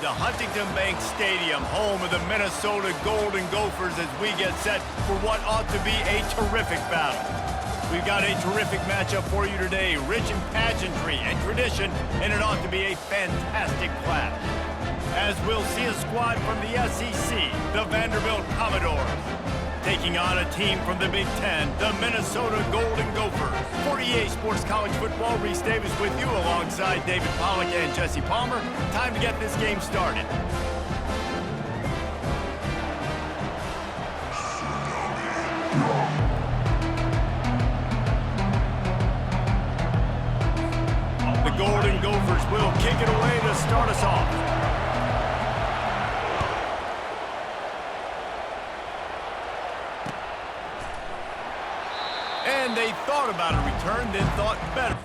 The Huntington Bank Stadium, home of the Minnesota Golden Gophers, as we get set for what ought to be a terrific battle. We've got a terrific matchup for you today, rich in pageantry and tradition, and it ought to be a fantastic clash. As we'll see a squad from the SEC, the Vanderbilt Commodores, taking on a team from the Big Ten, the Minnesota Golden Gophers. For EA Sports College Football, Reese Davis with you alongside David Pollack and Jesse Palmer. Time to get this game started. The Golden Gophers will kick it away to start us off. And they thought about a return, then thought better.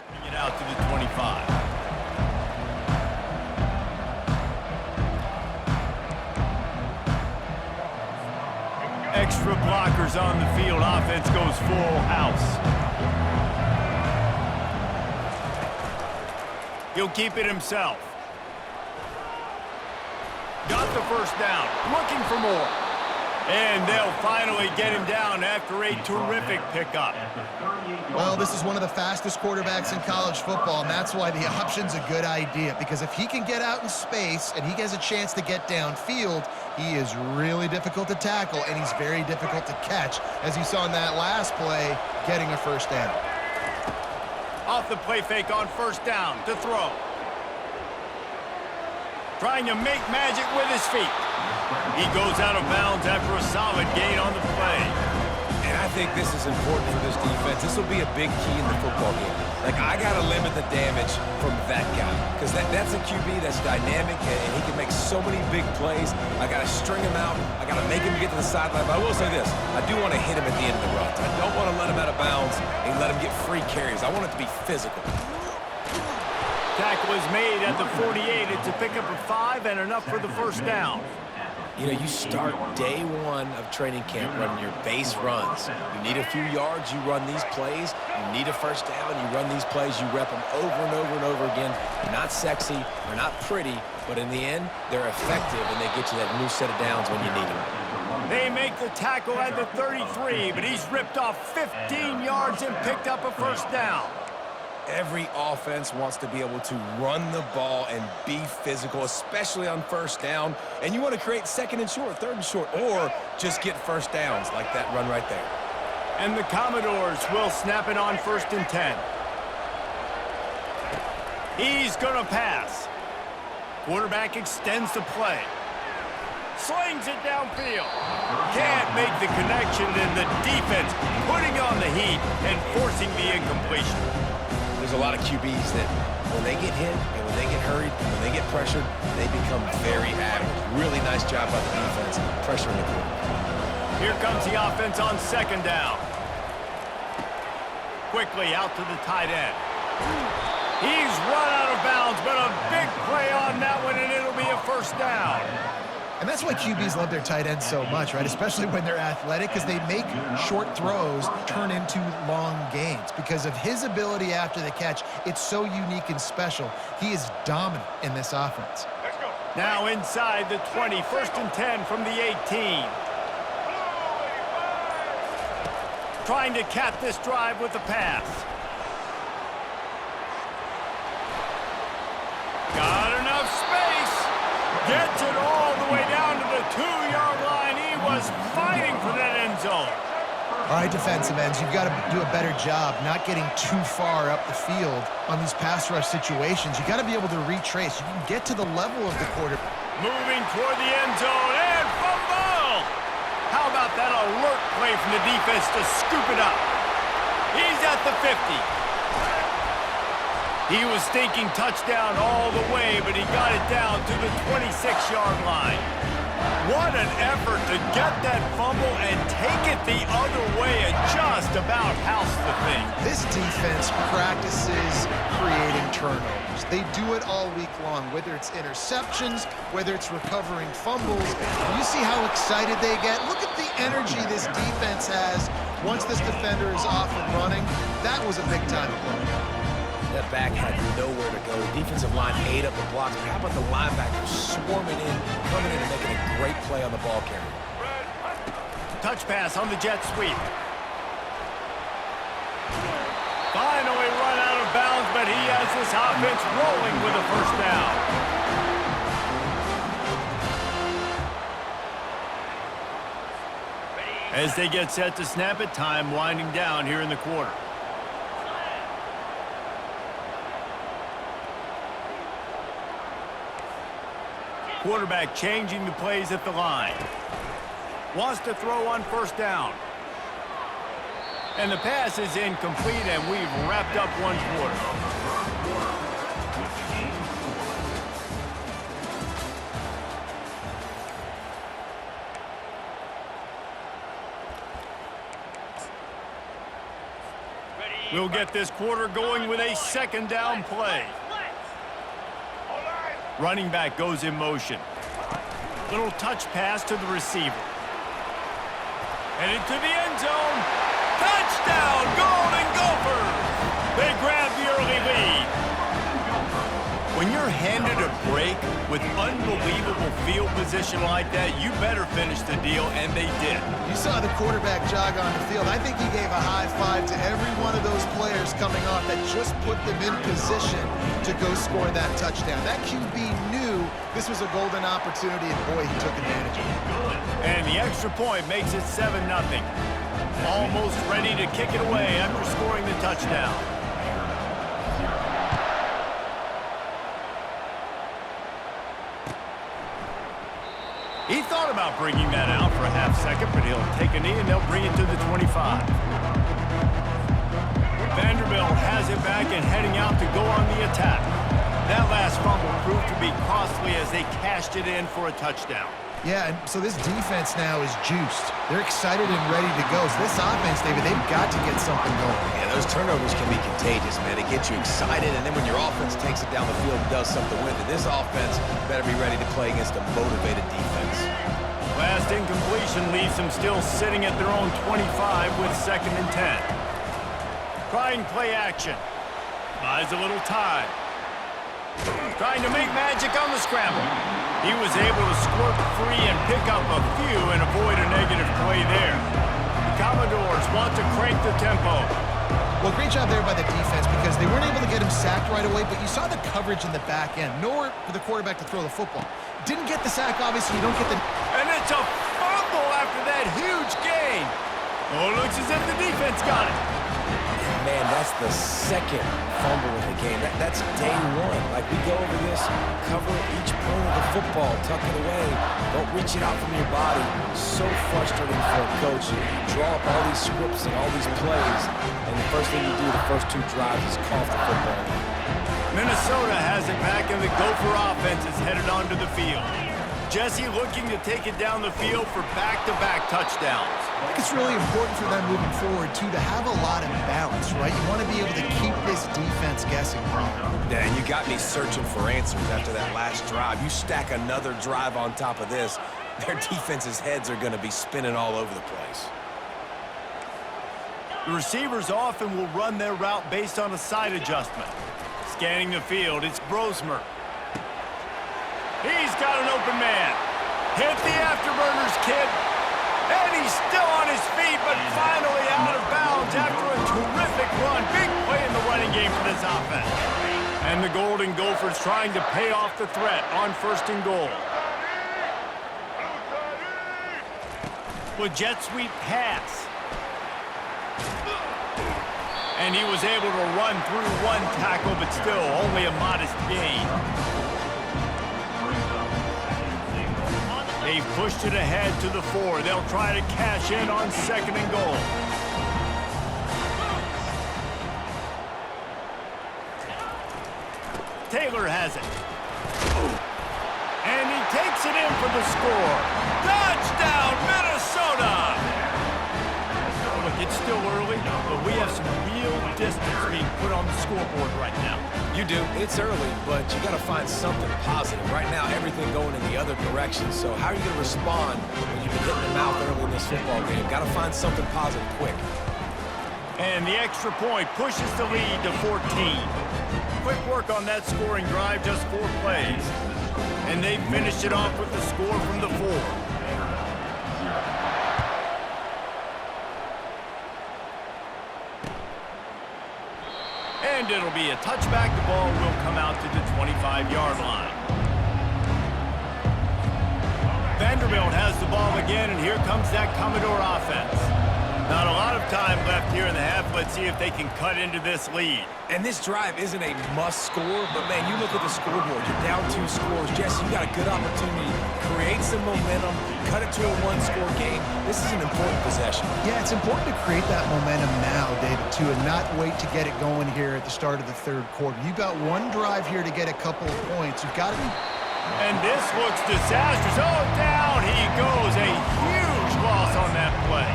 Bring it out to the 25. Extra blockers on the field. Offense goes full house. He'll keep it himself. Got the first down, looking for more. And they'll finally get him down after a terrific pickup. Well, this is one of the fastest quarterbacks in college football, and that's why the option's a good idea. Because if he can get out in space and he has a chance to get downfield, he is really difficult to tackle, and he's very difficult to catch, as you saw in that last play, getting a first down. Off the play fake on first down to throw. Trying to make magic with his feet. He goes out of bounds after a solid gain on the play. And I think this is important for this defense. This will be a big key in the football game. Like, I got to limit the damage from that guy. Because that's a QB that's dynamic, and he can make so many big plays. I got to string him out. I got to make him get to the sideline. But I will say this. I do want to hit him at the end of the runs. I don't want to let him out of bounds and let him get free carries. I want it to be physical. Tackle is made at the 48. It's a pickup of 5 and enough for the first down. You know, you start day one of training camp running your base runs. You need a few yards, you run these plays. You need a first down, you run these plays. You rep them over and over and over again. They're not sexy, they're not pretty, but in the end, they're effective, and they get you that new set of downs when you need them. They make the tackle at the 33, but he's ripped off 15 yards and picked up a first down. Every offense wants to be able to run the ball and be physical, especially on first down. And you want to create second and short, third and short, or just get first downs like that run right there. And the Commodores will snap it on first and 10. He's going to pass. Quarterback extends the play. Slings it downfield. Can't make the connection, and the defense putting on the heat and forcing the incompletion. There's a lot of QBs that when they get hit and when they get hurried and when they get pressured, they become very average. Really nice job by the defense pressuring the quarterback. Here comes the offense on second down. Quickly out to the tight end. He's run out of bounds, but a big play on that one, and it'll be a first down. And that's why QBs love their tight ends so much, right? Especially when they're athletic, because they make short throws turn into long gains. Because of his ability after the catch, it's so unique and special. He is dominant in this offense. Let's go. Now inside the 20, first and 10 from the 18. Trying to cap this drive with a pass. Got enough space. Gets it all the way down to the 2-yard line. He was fighting for that end zone. All right, defensive ends, you've got to do a better job not getting too far up the field on these pass rush situations. You've got to be able to retrace. You can get to the level of the quarterback. Moving toward the end zone, and fumble! How about that alert play from the defense to scoop it up? He's at the 50. He was thinking touchdown all the way, but he got it down to the 26-yard line. What an effort to get that fumble and take it the other way and just about house the thing. This defense practices creating turnovers. They do it all week long, whether it's interceptions, whether it's recovering fumbles. You see how excited they get. Look at the energy this defense has once this defender is off and running, that was a big-time play. That back had nowhere to go. The defensive line ate up the blocks. But how about the linebackers swarming in, coming in and making a great play on the ball carrier? Touch pass on the jet sweep. Finally run out of bounds, but he has this offense rolling with a first down. As they get set to snap it, time winding down here in the quarter. Quarterback changing the plays at the line. Wants to throw on first down. And the pass is incomplete, and we've wrapped up one quarter. We'll get this quarter going with a second down play. Running back goes in motion. Little touch pass to the receiver. And into the end zone. Touchdown, Golden Gophers! They grab the early lead. When you're handed a break with unbelievable field position like that, you better finish the deal, and they did. You saw the quarterback jog on the field. I think he gave a high five to every one of those players coming off that just put them in position to go score that touchdown. That QB knew this was a golden opportunity, and boy, he took advantage of it. And the extra point makes it 7-0. Almost ready to kick it away after scoring the touchdown. He thought about bringing that out for a half second, but he'll take a knee and they'll bring it to the 25. Vanderbilt has it back and heading out to go on the attack. That last fumble proved to be costly as they cashed it in for a touchdown. Yeah, and so this defense now is juiced. They're excited and ready to go. So this offense, David, they've got to get something going. Yeah, those turnovers can be contagious, man. It gets you excited, and then when your offense takes it down the field and does something with it, this offense better be ready to play against a motivated defense. Last incompletion leaves them still sitting at their own 25 with 2nd and 10. Trying play action. Buys a little time. Trying to make magic on the scramble. He was able to squirt free and pick up a few and avoid a negative play there. The Commodores want to crank the tempo. Well, great job there by the defense because they weren't able to get him sacked right away, but you saw the coverage in the back end. Nowhere for the quarterback to throw the football. Didn't get the sack, obviously. You don't get the... And it's a fumble after that huge gain. Oh, it looks as if the defense got it. Man, that's the second fumble of the game. That's day one. Like, we go over this, cover each point of the football, tuck it away. Don't reach it out from your body. So frustrating for a coach. You draw up all these scripts and all these plays, and the first thing you do the first 2 drives is cough the football. Minnesota has it back, and the Gopher offense is headed onto the field. Jesse looking to take it down the field for back-to-back touchdowns. I think it's really important for them moving forward, too, to have a lot of balance, right? You want to be able to keep this defense guessing. Yeah, and you got me searching for answers after that last drive. You stack another drive on top of this, their defense's heads are going to be spinning all over the place. The receivers often will run their route based on a side adjustment. Scanning the field, it's Brosmer. He's got an open man. Hit the afterburners, kid. And he's still on his feet, but finally out of bounds after a terrific run. Big play in the running game for this offense. And the Golden Gophers trying to pay off the threat on 1st and goal. With jet sweep pass. And he was able to run through 1 tackle, but still only a modest gain. They've pushed it ahead to the 4. They'll try to cash in on 2nd and goal. Taylor has it. And he takes it in for the score. Touchdown, Minnesota! Look, It's still early, but we have some real distance being put on the scoreboard right now. You do. It's early, but you got to find something positive. Right now, everything going in the other direction. So how are you going to respond when you've been hitting the mouth early in this football game? Got to find something positive quick. And the extra point pushes the lead to 14. Quick work on that scoring drive, just 4 plays. And they finished it off with the score from the 4. And it'll be a touchback. The ball will come out to the 25-yard line. Vanderbilt has the ball again, and here comes that Commodore offense. Not a lot of time left here in the half. Let's see if they can cut into this lead. And this drive isn't a must score, but man, you look at the scoreboard, you're down 2 scores. Jesse, you got a good opportunity. Create some momentum, cut it to a 1-score game. This is an important possession. Yeah, it's important to create that momentum now, David, too, and not wait to get it going here at the start of the 3rd quarter. You've got 1 drive here to get a couple of points. You've got to be... And this looks disastrous. Oh, down he goes. A huge loss on that play.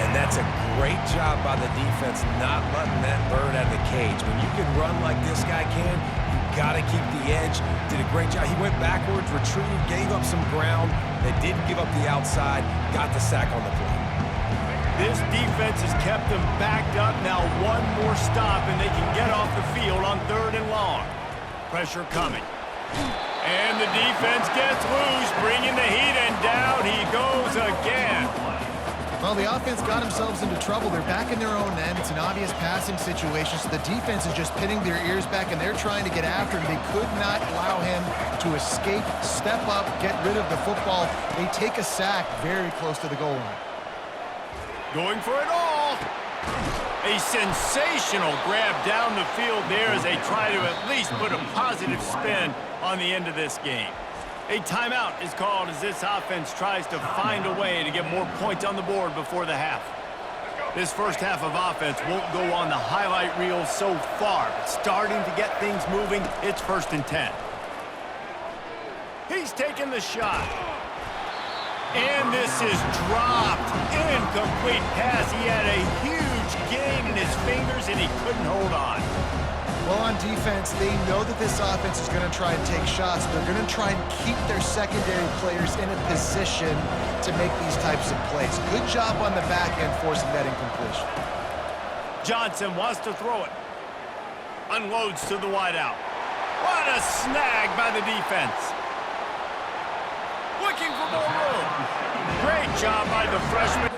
And that's a great job by the defense not letting that bird out of the cage. When you can run like this guy can, you got to keep the edge. Did a great job. He went backwards, retrieved, gave up some ground. They didn't give up the outside, got the sack on the play. This defense has kept them backed up. Now 1 more stop, and they can get off the field on 3rd and long. Pressure coming. And the defense gets loose, bringing the heat, and down he goes again. Well, the offense got themselves into trouble. They're back in their own end. It's an obvious passing situation, so the defense is just pinning their ears back, and they're trying to get after him. They could not allow him to escape, step up, get rid of the football. They take a sack very close to the goal line. Going for it all. A sensational grab down the field there as they try to at least put a positive spin on the end of this game. A timeout is called as this offense tries to find a way to get more points on the board before the half. This first half of offense won't go on the highlight reel so far, but starting to get things moving, it's 1st and 10. He's taking the shot. And this is dropped. Incomplete pass. He had a huge gain in his fingers, and he couldn't hold on. Well, on defense, they know that this offense is going to try and take shots. They're going to try and keep their secondary players in a position to make these types of plays. Good job on the back end forcing that incompletion. Johnson wants to throw it. Unloads to the wideout. What a snag by the defense. Looking for more room. Great job by the freshman.